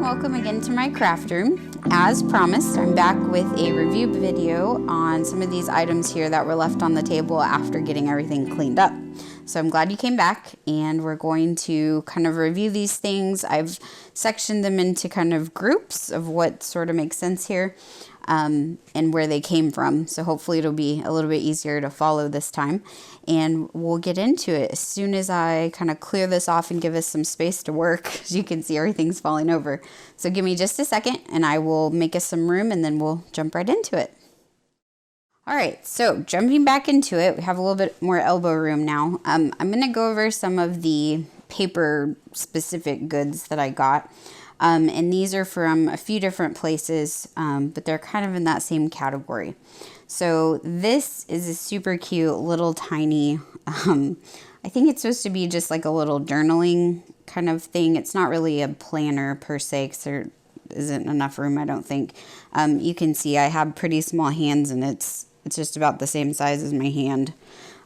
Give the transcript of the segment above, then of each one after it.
welcome again to my craft room. As promised, I'm back with a review video on some of these items here that were left on the table after getting everything cleaned up. So I'm glad you came back, and we're going to kind of review these things. I've sectioned them into kind of groups of what sort of makes sense here and where they came from. So hopefully it'll be a little bit easier to follow this time. And we'll get into it as soon as I kind of clear this off and give us some space to work. As you can see, everything's falling over. So give me just a second and I will make us some room, and then we'll jump right into it. All right, so jumping back into it, we have a little bit more elbow room now. I'm going to go over some of the paper specific goods that I got. And these are from a few different places, but they're kind of in that same category. So this is a super cute little tiny, I think it's supposed to be just like a little journaling kind of thing. It's not really a planner per se, because there isn't enough room, I don't think. You can see I have pretty small hands, and it's just about the same size as my hand.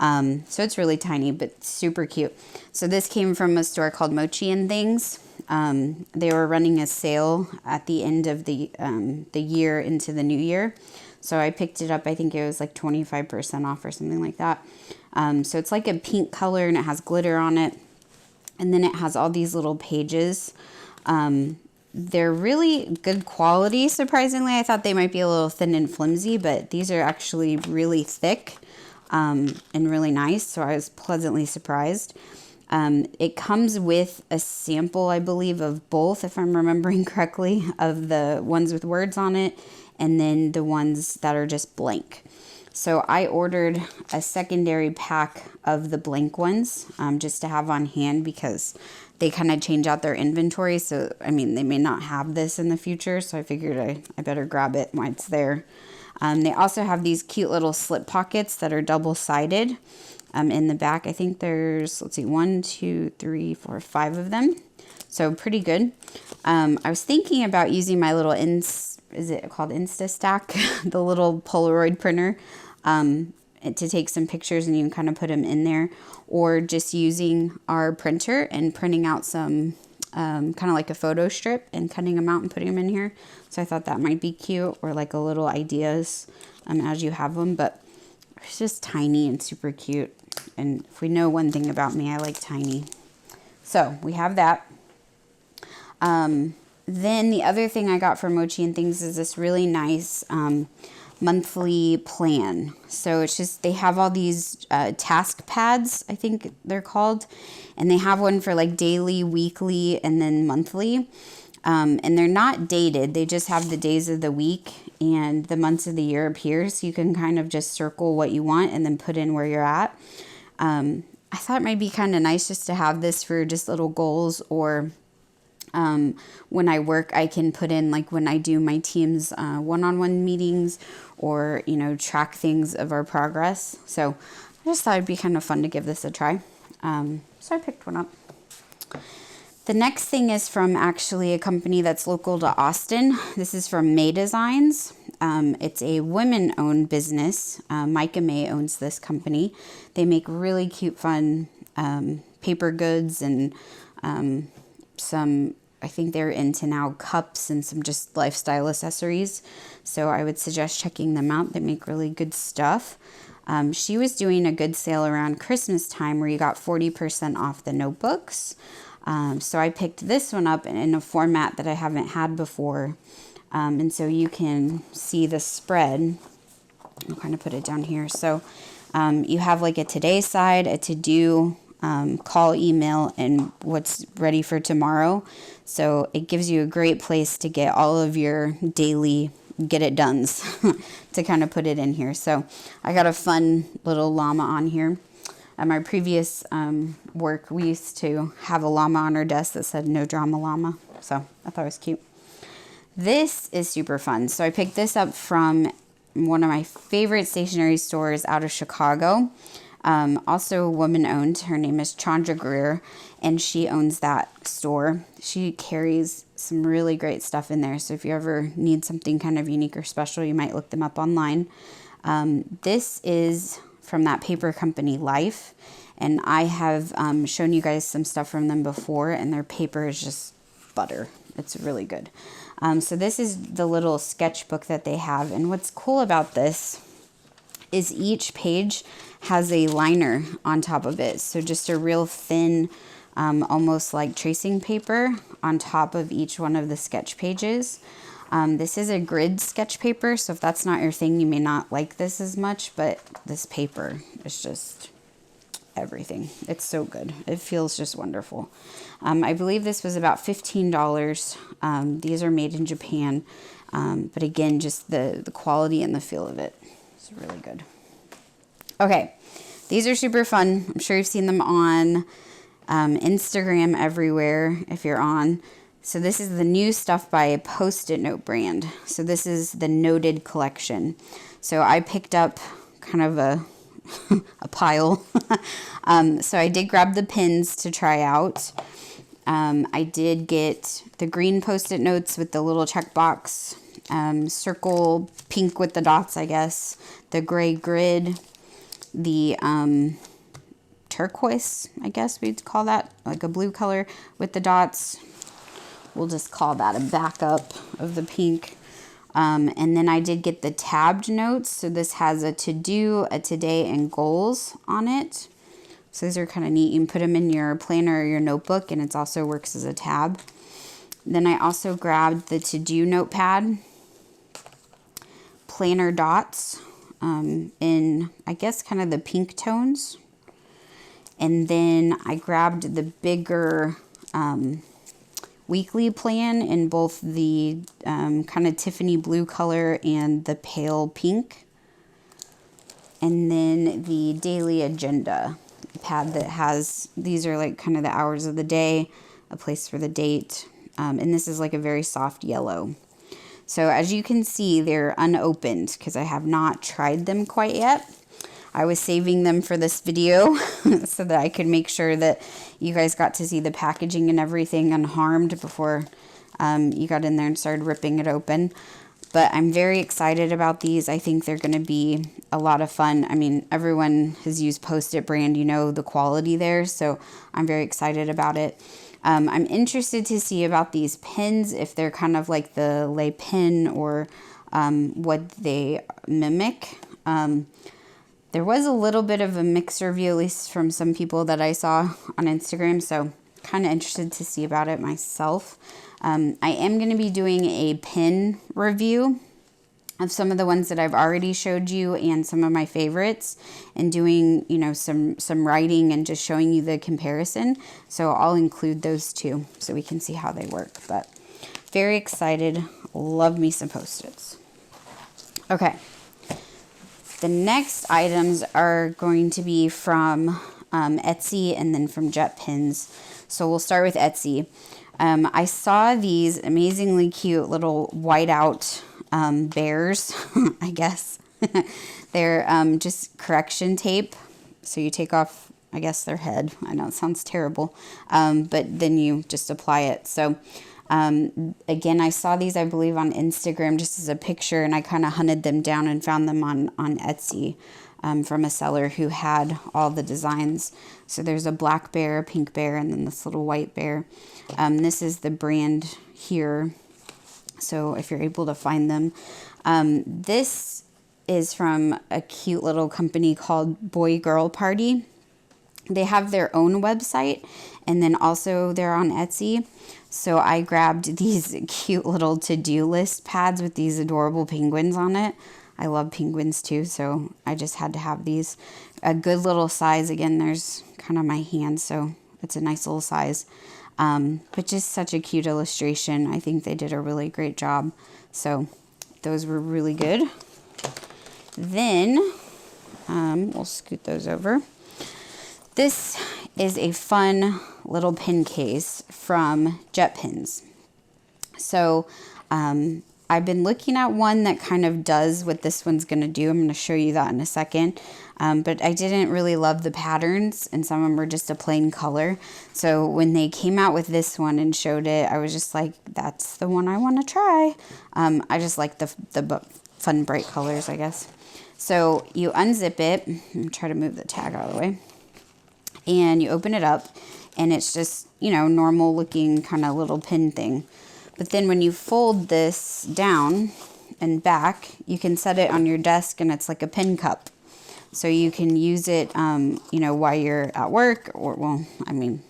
So it's really tiny, but super cute. So this came from a store called Mochi and Things. They were running a sale at the end of the year into the new year. So I picked it up. I think it was like 25% off or something like that. So it's like a pink color, and it has glitter on it. And then it has all these little pages. They're really good quality, surprisingly. I thought they might be a little thin and flimsy, but these are actually really thick and really nice. So I was pleasantly surprised. It comes with a sample, I believe, of both, if I'm remembering correctly, of the ones with words on it, and then the ones that are just blank. So I ordered a secondary pack of the blank ones just to have on hand, because they kind of change out their inventory. So, I mean, they may not have this in the future, so I figured I better grab it while it's there. They also have these cute little slip pockets that are double-sided. In the back, I think there's, let's see, 1, 2, 3, 4, 5 of them. So pretty good. I was thinking about using my little, is it called InstaStack? The little Polaroid printer to take some pictures, and you can kind of put them in there. Or just using our printer and printing out some kind of like a photo strip and cutting them out and putting them in here. So I thought that might be cute, or like a little ideas as you have them. But it's just tiny and super cute. And if we know one thing about me, I like tiny. So we have that. Then the other thing I got from Mochi and Things is this really nice monthly plan. So it's just, they have all these task pads, I think they're called. And they have one for like daily, weekly, and then monthly. And they're not dated. They just have the days of the week and the months of the year up here. So you can kind of just circle what you want and then put in where you're at. I thought it might be kind of nice just to have this for just little goals, or when I work, I can put in like when I do my team's one-on-one meetings, or, you know, track things of our progress. So I just thought it'd be kind of fun to give this a try. So I picked one up. The next thing is from actually a company that's local to Austin. This is from May Designs. It's a women-owned business. Micah May owns this company. They make really cute, fun paper goods, and some, I think they're into now cups and some just lifestyle accessories. So I would suggest checking them out. They make really good stuff. She was doing a good sale around Christmas time where you got 40% off the notebooks. So I picked this one up in a format that I haven't had before. And so you can see the spread. I'll kind of put it down here. So you have like a today side, a to-do, call, email, and what's ready for tomorrow. So it gives you a great place to get all of your daily get it dones to kind of put it in here. So I got a fun little llama on here. At my previous work, we used to have a llama on our desk that said "No Drama Llama." So I thought it was cute. This is super fun. So I picked this up from one of my favorite stationery stores out of Chicago. Also woman-owned. Her name is Chandra Greer, and she owns that store. She carries some really great stuff in there. So if you ever need something kind of unique or special, you might look them up online. This is from that paper company Life, and I have shown you guys some stuff from them before, and their paper is just butter. It's really good. So this is the little sketchbook that they have. And what's cool about this is each page has a liner on top of it. So just a real thin, almost like tracing paper on top of each one of the sketch pages. This is a grid sketch paper, so if that's not your thing, you may not like this as much, but this paper is just everything. It's so good. It feels just wonderful. I believe this was about $15. These are made in Japan, but again, just the quality and the feel of it is really good. Okay, these are super fun. I'm sure you've seen them on Instagram everywhere if you're on. So this is the new stuff by a Post-it note brand. So this is the Noted collection. So I picked up kind of a pile. So I did grab the pins to try out. I did get the green Post-it notes with the little checkbox, circle pink with the dots, I guess, the gray grid, the turquoise, I guess we'd call that, like a blue color with the dots. We'll just call that a backup of the pink. And then I did get the tabbed notes. So this has a to-do, a today, and goals on it. So these are kind of neat. You can put them in your planner or your notebook, and it also works as a tab. Then I also grabbed the to-do notepad, planner dots in, I guess, kind of the pink tones. And then I grabbed the bigger weekly plan in both the kind of Tiffany blue color and the pale pink. And then the daily agenda pad that has, these are like kind of the hours of the day, a place for the date. And this is like a very soft yellow. So as you can see, they're unopened because I have not tried them quite yet. I was saving them for this video so that I could make sure that you guys got to see the packaging and everything unharmed before you got in there and started ripping it open. But I'm very excited about these. I think they're going to be a lot of fun. I mean, everyone has used Post-it brand, you know the quality there, so I'm very excited about it. I'm interested to see about these pins, if they're kind of like the lei pin or what they mimic. There was a little bit of a mixed review, at least from some people that I saw on Instagram, so kind of interested to see about it myself. I am going to be doing a pin review of some of the ones that I've already showed you and some of my favorites, and doing, you know, some writing and just showing you the comparison. So I'll include those too so we can see how they work. But very excited. Love me some Post-its. Okay. The next items are going to be from Etsy and then from JetPins. So we'll start with Etsy. I saw these amazingly cute little whiteout bears, I guess. They're just correction tape. So you take off, I guess, their head. I know it sounds terrible, but then you just apply it. So again, I saw these, I believe, on Instagram just as a picture, and I kind of hunted them down and found them on Etsy from a seller who had all the designs. So there's a black bear, a pink bear, and then this little white bear. This is the brand here, so if you're able to find them. This is from a cute little company called Boy Girl Party. They have their own website, and then also they're on Etsy. So I grabbed these cute little to-do list pads with these adorable penguins on it. I love penguins too, so I just had to have these. A good little size. Again, there's kind of my hand, so it's a nice little size. But just such a cute illustration. I think they did a really great job. So those were really good. Then we'll scoot those over. This is a fun little pin case from JetPins. So I've been looking at one that kind of does what this one's going to do. I'm going to show you that in a second. But I didn't really love the patterns, and some of them were just a plain color. So when they came out with this one and showed it, I was just like, that's the one I want to try. I just like the fun bright colors, I guess. So you unzip it and try to move the tag out of the way. And you open it up, and it's just, you know, normal looking kind of little pin thing. But then when you fold this down and back, you can set it on your desk, and it's like a pin cup. So you can use it, you know, while you're at work, or, well, I mean,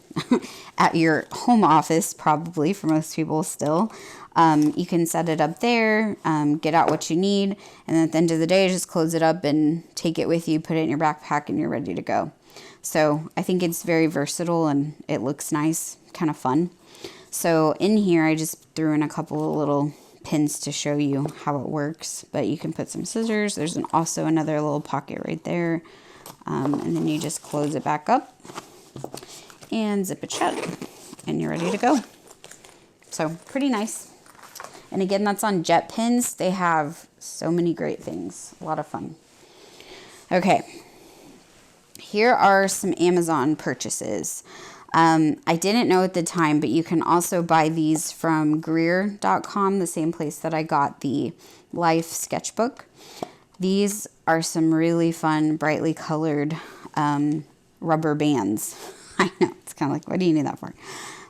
at your home office, probably for most people still. You can set it up there, get out what you need, and then at the end of the day, just close it up and take it with you, put it in your backpack, and you're ready to go. So I think it's very versatile, and it looks nice, kind of fun. So in here, I just threw in a couple of little pins to show you how it works, but you can put some scissors. There's also another little pocket right there, and then you just close it back up and zip it shut, and you're ready to go. So pretty nice. And again, that's on Jet Pins. They have so many great things. A lot of fun. Okay, here are some Amazon purchases. I didn't know at the time, but you can also buy these from Greer.com, the same place that I got the Life sketchbook. These are some really fun, brightly colored rubber bands. I know, it's kind of like, what do you need that for?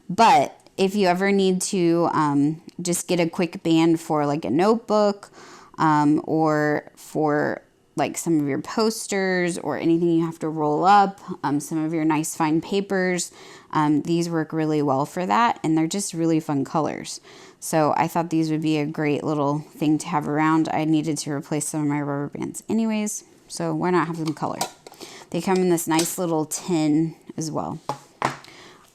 But if you ever need to just get a quick band for like a notebook, or for like some of your posters or anything you have to roll up, some of your nice fine papers, these work really well for that, and they're just really fun colors. So I thought these would be a great little thing to have around. I needed to replace some of my rubber bands anyways, so why not have them colored? They come in this nice little tin as well.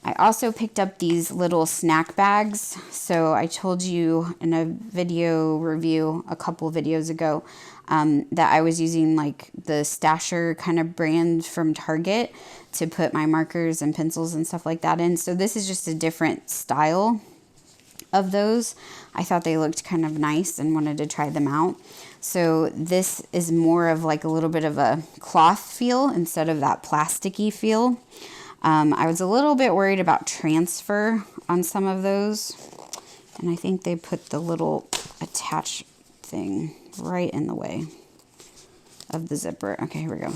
I also picked up these little snack bags. So I told you in a video review a couple videos ago that I was using like the Stasher kind of brand from Target to put my markers and pencils and stuff like that in. So this is just a different style of those. I thought they looked kind of nice and wanted to try them out. So this is more of like a little bit of a cloth feel instead of that plasticky feel. I was a little bit worried about transfer on some of those, and I think they put the little attach thing right in the way of the zipper. Okay, here we go.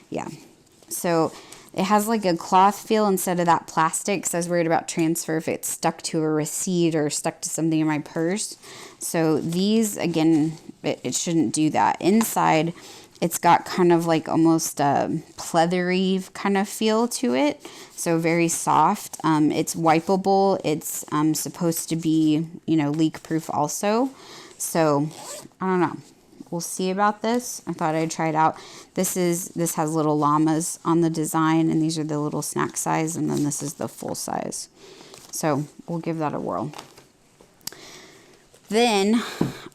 Yeah, so it has like a cloth feel instead of that plastic, so I was worried about transfer if it stuck to a receipt or stuck to something in my purse. So these, again, it shouldn't do that. Inside, it's got kind of like almost a pleathery kind of feel to it. So very soft. It's wipeable. It's supposed to be, you know, leak proof also. So I don't know. We'll see about this. I thought I'd try it out. This has little llamas on the design, and these are the little snack size, and then this is the full size. So we'll give that a whirl. Then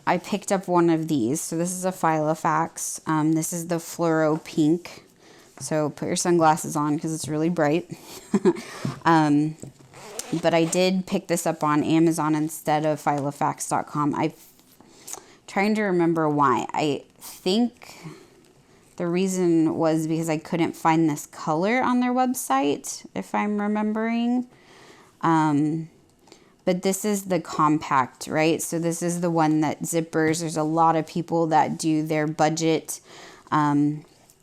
I picked up one of these. So this is a Filofax. This is the fluoro pink. So put your sunglasses on because it's really bright. But I did pick this up on Amazon instead of Filofax.com. I'm trying to remember why. I think the reason was because I couldn't find this color on their website, if I'm remembering. But this is the compact, right? So this is the one that zippers. There's a lot of people that do their budget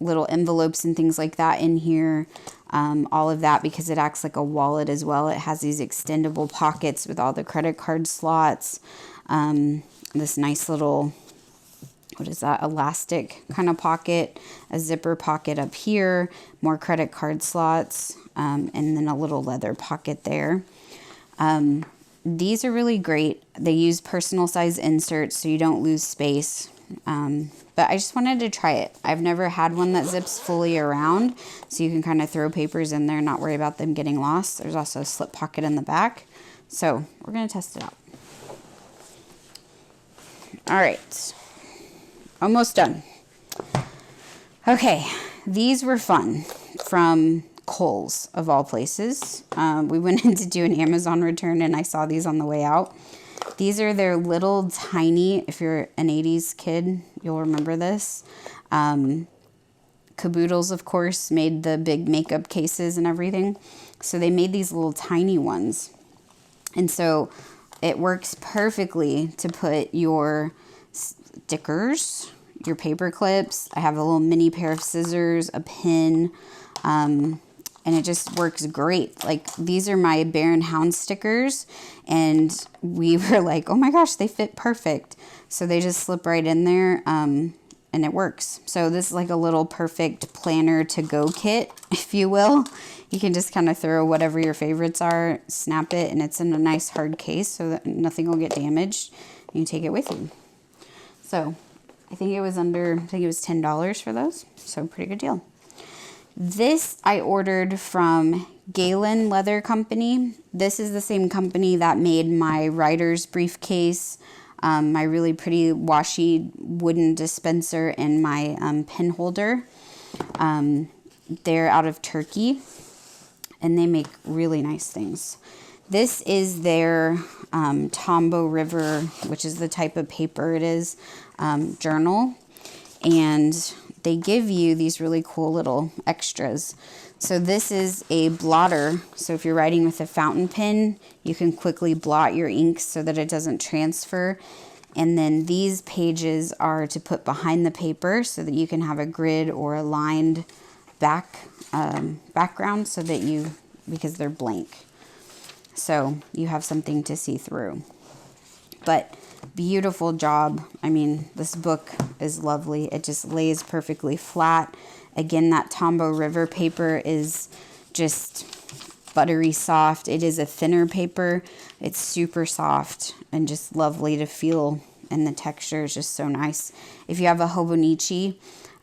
little envelopes and things like that in here. All of that because it acts like a wallet as well. It has these extendable pockets with all the credit card slots. This nice little, what is that, elastic kind of pocket. A zipper pocket up here. More credit card slots. And then a little leather pocket there. These are really great. They use personal size inserts so you don't lose space. But I just wanted to try it. I've never had one that zips fully around, so you can kind of throw papers in there and not worry about them getting lost. There's also a slip pocket in the back. So we're going to test it out. All right. Almost done. Okay. These were fun from Kohl's, of all places. We went in to do an Amazon return, and I saw these on the way out. These are their little tiny, if you're an 80s kid, you'll remember this. Caboodles, of course, made the big makeup cases and everything. So they made these little tiny ones. And so it works perfectly to put your stickers, your paper clips. I have a little mini pair of scissors, a pin, and it just works great. Like, these are my Bear and Hound stickers, and we were like, oh my gosh, they fit perfect. So they just slip right in there, and it works. So this is like a little perfect planner to go kit, if you will. You can just kind of throw whatever your favorites are, snap it, and it's in a nice hard case so that nothing will get damaged. You can take it with you. So I think it was $10 for those. So pretty good deal. This I ordered from Galen Leather Company. This is the same company that made my writer's briefcase, my really pretty washi wooden dispenser, and my pen holder. They're out of Turkey, and they make really nice things. This is their Tombow River, which is the type of paper it is, journal. And they give you these really cool little extras. So this is a blotter. So if you're writing with a fountain pen, you can quickly blot your ink so that it doesn't transfer. And then these pages are to put behind the paper so that you can have a grid or a lined background so that because they're blank. So you have something to see through. But beautiful job. I mean, this book is lovely. It just lays perfectly flat. Again, that Tombow River paper is just buttery soft. It is a thinner paper. It's super soft and just lovely to feel, and the texture is just so nice. If you have a Hobonichi,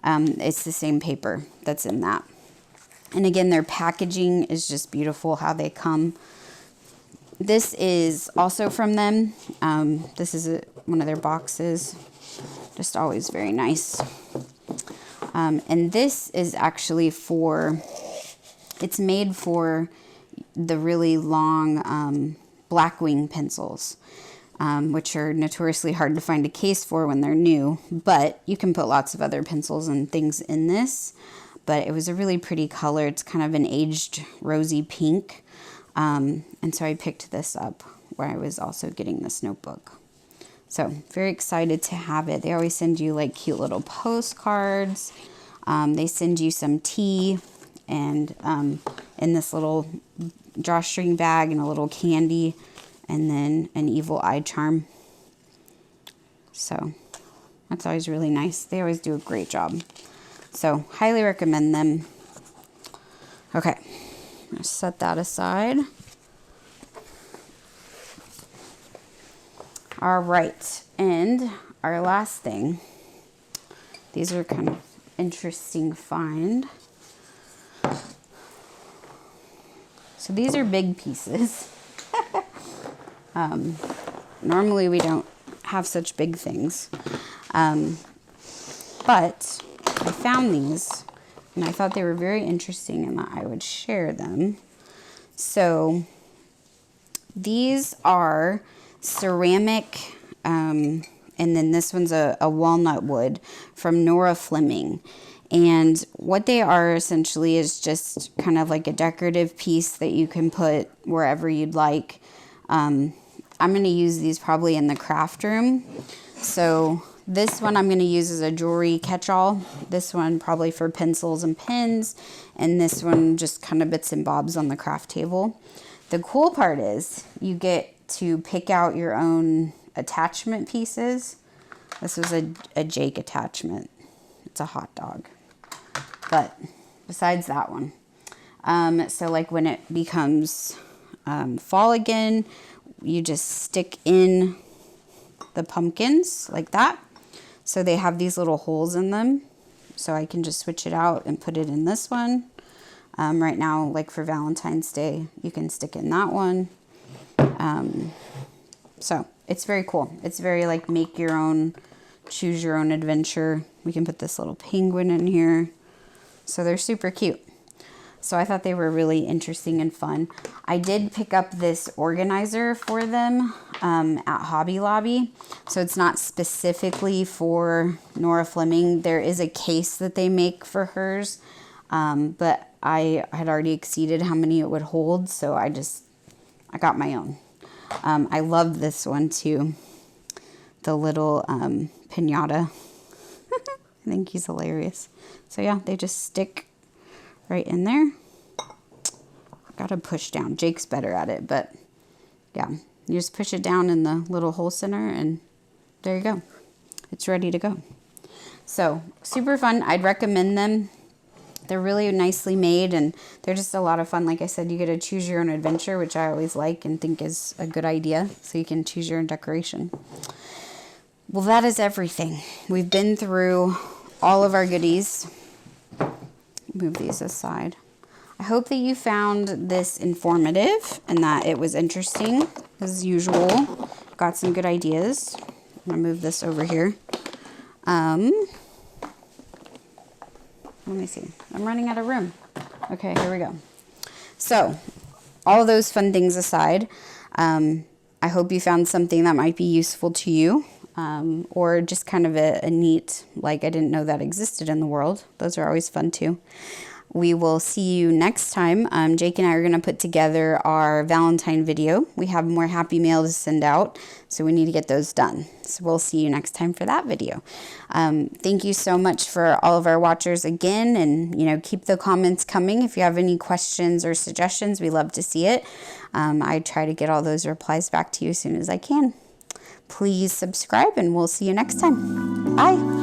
it's the same paper that's in that. And again, their packaging is just beautiful, how they come. This is also from them. This is one of their boxes. Just always very nice. And this is actually it's made for the really long Blackwing pencils, which are notoriously hard to find a case for when they're new. But you can put lots of other pencils and things in this. But it was a really pretty color. It's kind of an aged rosy pink. And so I picked this up where I was also getting this notebook. So very excited to have it. They always send you like cute little postcards. They send you some tea and in this little drawstring bag, and a little candy, and then an evil eye charm. So that's always really nice. They always do a great job. So highly recommend them. Okay. I'm going to set that aside. All right, and our last thing. These are kind of interesting find. So these are big pieces. Normally we don't have such big things. But I found these, and I thought they were very interesting and that I would share them. So these are ceramic, and then this one's a walnut wood from Norafleming. And what they are essentially is just kind of like a decorative piece that you can put wherever you'd like. I'm going to use these probably in the craft room. So this one I'm going to use as a jewelry catch-all. This one probably for pencils and pens. And this one just kind of bits and bobs on the craft table. The cool part is you get to pick out your own attachment pieces. This was a Jake attachment. It's a hot dog. But besides that one. So like when it becomes fall again, you just stick in the pumpkins like that. So they have these little holes in them. So I can just switch it out and put it in this one. Right now, like for Valentine's Day, you can stick in that one. So it's very cool. It's very like make your own, choose your own adventure. We can put this little penguin in here. So they're super cute. So I thought they were really interesting and fun. I did pick up this organizer for them at Hobby Lobby. So it's not specifically for Norafleming. There is a case that they make for hers. But I had already exceeded how many it would hold. So I got my own. I love this one too. The little piñata. I think he's hilarious. So yeah, they just stick right in there. Gotta push down. Jake's better at it, but yeah. You just push it down in the little hole center and there you go. It's ready to go. So super fun. I'd recommend them. They're really nicely made and they're just a lot of fun. Like I said, you get to choose your own adventure, which I always like and think is a good idea. So you can choose your own decoration. Well, that is everything. We've been through all of our goodies. Move these aside. I hope that you found this informative and that it was interesting as usual. Got some good ideas. I'm gonna move this over here. Let me see. I'm running out of room. Okay, here we go. So, all those fun things aside, I hope you found something that might be useful to you, or just kind of a neat, like I didn't know that existed in the world. Those are always fun too. We will see you next time. Jake and I are going to put together our Valentine video. We have more happy mail to send out, so we need to get those done. So we'll see you next time for that video. Thank you so much for all of our watchers again, and keep the comments coming. If you have any questions or suggestions, we love to see it. I try to get all those replies back to you as soon as I can. Please subscribe, and we'll see you next time. Bye.